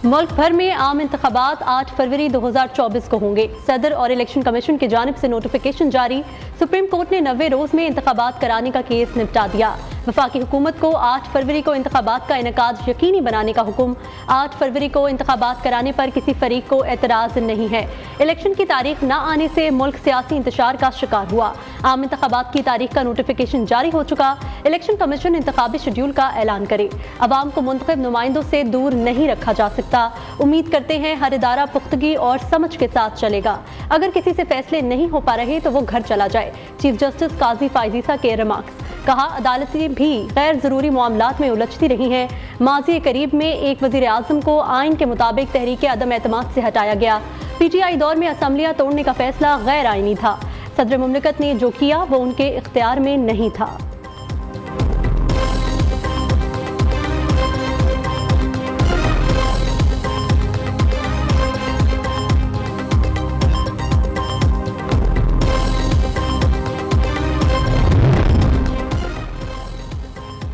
मुल्क भर में आम इंतखाबात 8 फरवरी 2024 को होंगे। सदर और इलेक्शन कमीशन की जानिब से नोटिफिकेशन जारी। सुप्रीम कोर्ट ने 90 रोज में इंतखाबात कराने का केस निपटा दिया। वफाकी हुकूमत को 8 फरवरी को इंतखाबात का इनेकाद यकीनी बनाने का हुक्म। 8 फरवरी को इंतखाबात कराने पर किसी फरीक को एतराज़ नहीं है। इलेक्शन की तारीख न आने से मुल्क सियासी इंतशार का शिकार हुआ। आम इंतखाबात की तारीख का नोटिफिकेशन जारी हो चुका। इलेक्शन कमीशन इंतखाबी शेड्यूल का ऐलान करे। अवाम को मुंतखब नुमाइंदों से दूर नहीं रखा जा सकता। उम्मीद करते हैं हर इदारा पुख्तगी और समझ के साथ चलेगा। अगर किसी से फैसले नहीं हो पा रहे तो वो घर चला जाए। चीफ जस्टिस काजी फायजीसा के रिमार्क्स। कहा, अदालतें भी गैर जरूरी मामलात में उलझती रही हैं। माजी करीब में एक वजीर आजम को आइन के मुताबिक तहरीक अदम एतमाद से हटाया गया। PTI दौर में असम्बलियां तोड़ने का फैसला गैर आइनी था। सदर मुमलिकत ने जो किया वो उनके इख्तियार में नहीं था।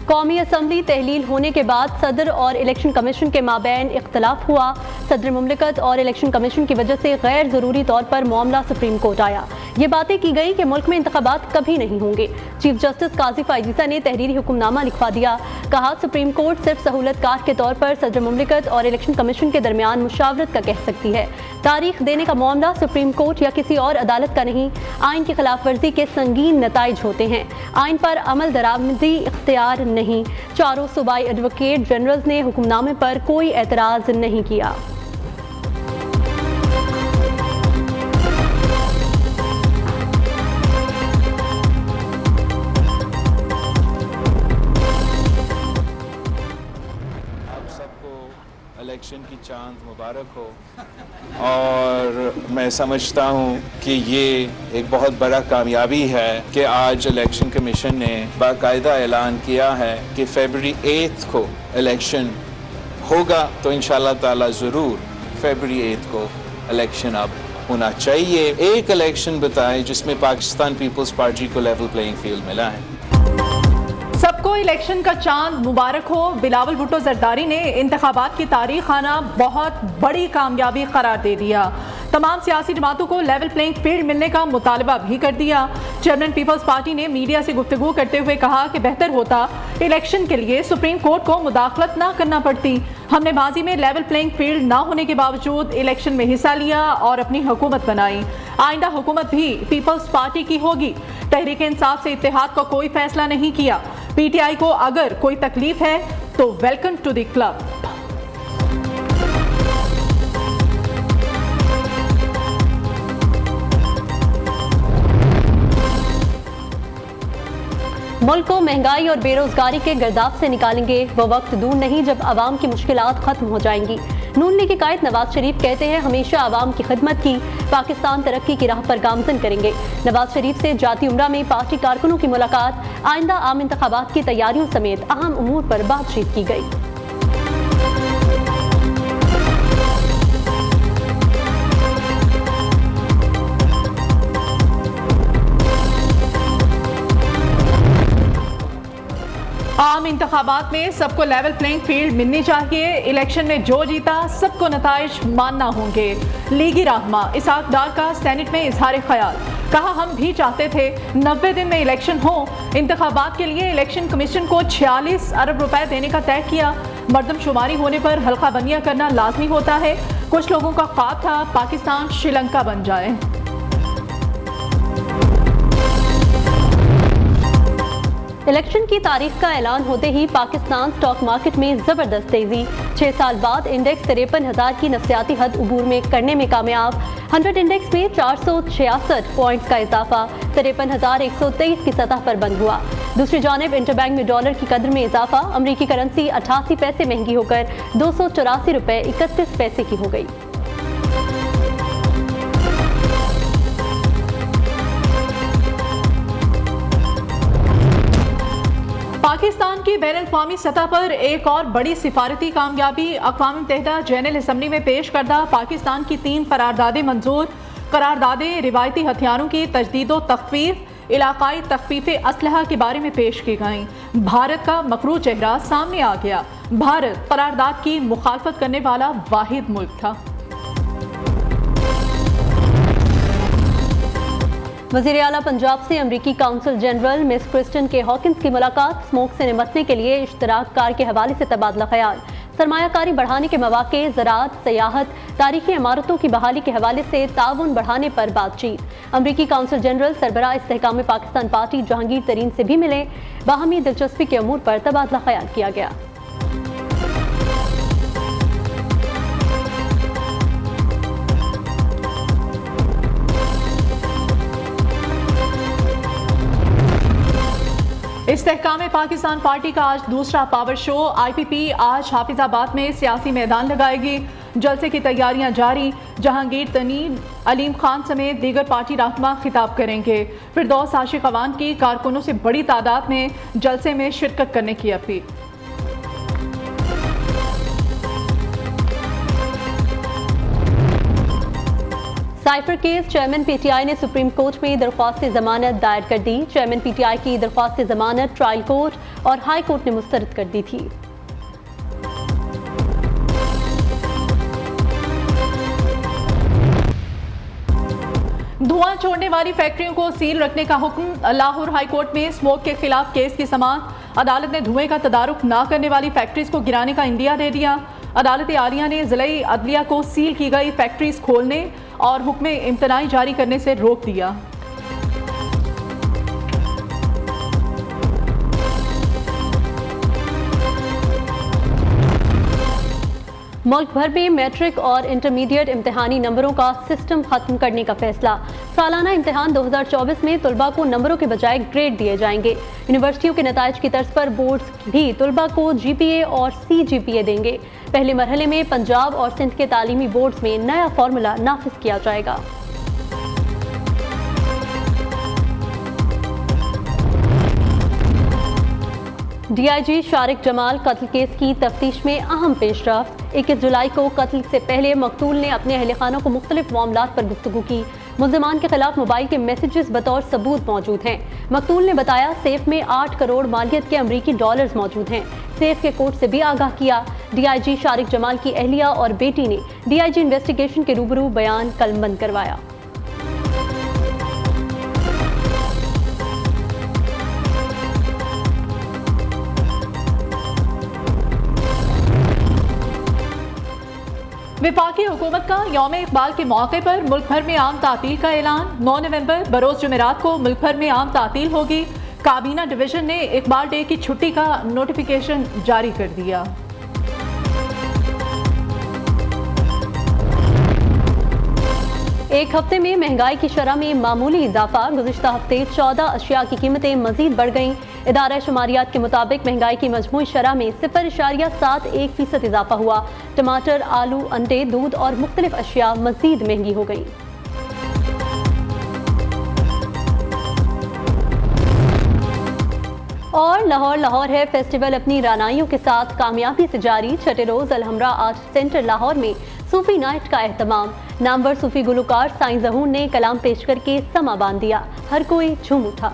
कौमी असम्बली तहलील होने के बाद सदर और इलेक्शन कमीशन के माबैन इख्तलाफ हुआ। सदर मुमलिकत और इलेक्शन कमीशन की वजह से गैर ज़रूरी तौर पर मामला सुप्रीम कोर्ट आया। ये बातें की गई कि मुल्क में इंतखाबात कभी नहीं होंगे। चीफ जस्टिस काजी फायजीसा ने तहरीरी हुक्मनामा लिखवा दिया। कहा, सुप्रीम कोर्ट सिर्फ सहूलतकार के तौर पर सदर मुमलिकत और इलेक्शन कमीशन के दरमियान मुशावरत का कह सकती है। तारीख देने का मामला सुप्रीम कोर्ट या किसी और अदालत का नहीं। आइन की खिलाफ वर्जी के संगीन नताइज होते हैं। आइन पर अमल दरामदी इख्तियार नहीं। चारों सूबाई एडवोकेट जनरल्स ने हुक्मनामे पर कोई एतराज नहीं किया। इलेक्शन की चांद मुबारक हो। और मैं समझता हूँ कि ये एक बहुत बड़ा कामयाबी है कि आज इलेक्शन कमीशन ने बाकायदा ऐलान किया है कि फरवरी 8 को इलेक्शन होगा। तो इंशाल्लाह ताला ज़रूर फरवरी 8 को इलेक्शन अब होना चाहिए। एक इलेक्शन बताएं जिसमें पाकिस्तान पीपल्स पार्टी को लेवल प्लेइंग फील्ड मिला है। सबको इलेक्शन का चांद मुबारक हो। बिलावल भुट्टो जरदारी ने इंतखाबात की तारीख आना बहुत बड़ी कामयाबी करार दे दिया। तमाम सियासी जमातों को लेवल प्लेइंग फील्ड मिलने का मुतालबा भी कर दिया। चेयरमैन पीपल्स पार्टी ने मीडिया से गुफ्तगू करते हुए कहा कि बेहतर होता इलेक्शन के लिए सुप्रीम कोर्ट को मुदाखलत ना करना पड़ती। हमने माजी में लेवल प्लेइंग फील्ड ना होने के बावजूद इलेक्शन में हिस्सा लिया और अपनी हुकूमत बनाई। आइंदा हुकूमत भी पीपल्स पार्टी की होगी। तहरीक इंसाफ से इत्तेहाद का कोई फैसला नहीं किया। PTI को अगर कोई तकलीफ है तो वेलकम टू द क्लब। मुल्क को महंगाई और बेरोजगारी के गर्दाब से निकालेंगे। वो वक्त दूर नहीं जब आवाम की मुश्किलात खत्म हो जाएंगी। नून लीग के कायद नवाज शरीफ कहते हैं, हमेशा आवाम की खिदमत की। पाकिस्तान तरक्की की राह पर गामजन करेंगे। नवाज शरीफ से जाती उम्रा में पार्टी कारकुनों की मुलाकात। आइंदा आम इंतखाबात की तैयारियों समेत अहम उमूर पर बातचीत की गई। आम इंतखाबात में सबको लेवल प्लेइंग फील्ड मिलनी चाहिए। इलेक्शन में जो जीता सबको नताइज मानना होंगे। लीगी रहनुमा इसहाक डार का सेनेट में इजहार ख्याल। कहा, हम भी चाहते थे 90 दिन में इलेक्शन हो। इंतखाबात के लिए इलेक्शन कमीशन को 46 अरब रुपए देने का तय किया। मर्दमशुमारी होने पर हल्का बंदियां करना लाजमी होता है। कुछ लोगों का ख्वाब था पाकिस्तान श्रीलंका बन जाए। इलेक्शन की तारीख का ऐलान होते ही पाकिस्तान स्टॉक मार्केट में जबरदस्त तेजी। 6 साल बाद इंडेक्स 53,000 की नफसियाती हद उबूर में करने में कामयाब। 100 इंडेक्स में 466 पॉइंट्स का इजाफा 53,123 की सतह पर बंद हुआ। दूसरी जानिब इंटरबैंक में डॉलर की कदर में इजाफा। अमरीकी करेंसी 88 पैसे महंगी होकर 284 रुपए 31 पैसे की हो गई। पाकिस्तान की बैनुल-अक़वामी सतह पर एक और बड़ी सिफारती कामयाबी। अक़वाम मुत्तहिदा जनरल असम्बली में पेश करदा पाकिस्तान की 3 करारदादें मंजूर। करारदादें रिवायती हथियारों की तजदीद व तख़फ़ीफ़, इलाकाई तख्फीफे असलहा के बारे में पेश की गई। भारत का मकरू चेहरा सामने आ गया। भारत करारदाद की मुखालफत करने वाला वाहिद मुल्क था। वज़ीर आला पंजाब से अमरीकी काउंसिल जनरल मिस क्रिस्टन के हॉकिंस की मुलाकात। स्मोक से निमटने के लिए इश्तराक कार के हवाले से तबादला ख्याल। सरमायाकारी बढ़ाने के मौके, ज़राअत, सयाहत, तारीखी इमारतों की बहाली के हवाले से ताउन बढ़ाने पर बातचीत। अमरीकी काउंसिल जनरल सरबराह इस्तेहकाम पाकिस्तान पार्टी जहांगीर तरीन से भी मिले। बाहमी दिलचस्पी के अमूर पर तबादला ख्याल किया गया। इस्तेहकाम पाकिस्तान पार्टी का आज दूसरा पावर शो। IPP आज हाफिजाबाद में सियासी मैदान लगाएगी। जलसे की तैयारियां जारी। जहांगीर तरीन, अलीम खान समेत दीगर पार्टी रहनुमा खिताब करेंगे। फिरदौस आशिक अवान की कारकुनों से बड़ी तादाद में जलसे में शिरकत करने की appeal. Cipher case, chairman PTI ने सुप्रीम कोर्ट में दरख्वास्त जमानत दायर कर दी। चेयरमैन PTI की दरख्वास्त जमानत ट्रायल कोर्ट और हाई कोर्ट ने मुस्तरद कर दी थी। धुआं छोड़ने वाली फैक्ट्रियों को सील रखने का हुक्म। लाहौर हाई कोर्ट में स्मोक के खिलाफ केस की समाअत। अदालत ने धुएं का तदारुक न करने वाली फैक्ट्रीज को गिराने का इंदिया दे दिया। अदालत आलिया ने ज़िले अदलिया को सील की गई फैक्ट्रीज खोलने और हुक्म इम्तनाई जारी करने से रोक दिया। मुल्क भर में मैट्रिक और इंटरमीडिएट इम्तिहानी नंबरों का सिस्टम खत्म करने का फैसला। सालाना इम्तिहान 2024 में तुलबा को नंबरों के बजाय ग्रेड दिए जाएंगे। यूनिवर्सिटियों के नताइज की तर्ज पर बोर्ड्स भी तुलबा को GPA और CGPA देंगे। पहले मरहले में पंजाब और सिंध के तालीमी बोर्ड्स में नया फार्मूला नाफिज किया जाएगा। DIG शारिक जमाल कत्ल केस की तफ्तीश में अहम पेशरफ्त। 21 जुलाई को कत्ल से पहले मकतूल ने अपने अहल खाना को मुख्तलिफ मामलात पर गुफ्तगू की। मुल्ज़िमान के खिलाफ मोबाइल के मैसेजेस बतौर सबूत मौजूद हैं। मकतूल ने बताया सेफ में 8 करोड़ मालियत के अमरीकी डॉलर्स मौजूद हैं। सेफ के कोड से भी आगाह किया। DIG शारिक जमाल की अहलिया और बेटी ने DIG इन्वेस्टिगेशन के रूबरू बयान कलमबंद करवाया। वफाकी हुकूमत का यौम इकबाल के मौके पर मुल्क भर में आम तातील का ऐलान। 9 नवंबर बरोज़ जुमेरात को मुल्क भर में आम तातील होगी। काबीना डिवीजन ने इकबाल डे की छुट्टी का नोटिफिकेशन जारी कर दिया। एक हफ्ते में महंगाई की शरह में मामूली इजाफा। गुज़िश्ता हफ्ते 14 अशिया की कीमतें मजीद बढ़ गईं। इदारा शुमारियात के मुताबिक महंगाई की मजमूई शरह में 0.71% इजाफा हुआ। टमाटर, आलू, अंडे, दूध और मुख्तलिफ अशिया मजीद महंगी हो गईं। और लाहौर है फेस्टिवल अपनी रानाइयों के साथ कामयाबी से जारी। छठे रोज अलहमरा आर्ट सेंटर लाहौर में सूफी नाइट का एहतमाम। नामवर सूफी गुलकार साईं ज़हूर ने कलाम पेश करके समा बांध दिया। हर कोई झूम उठा।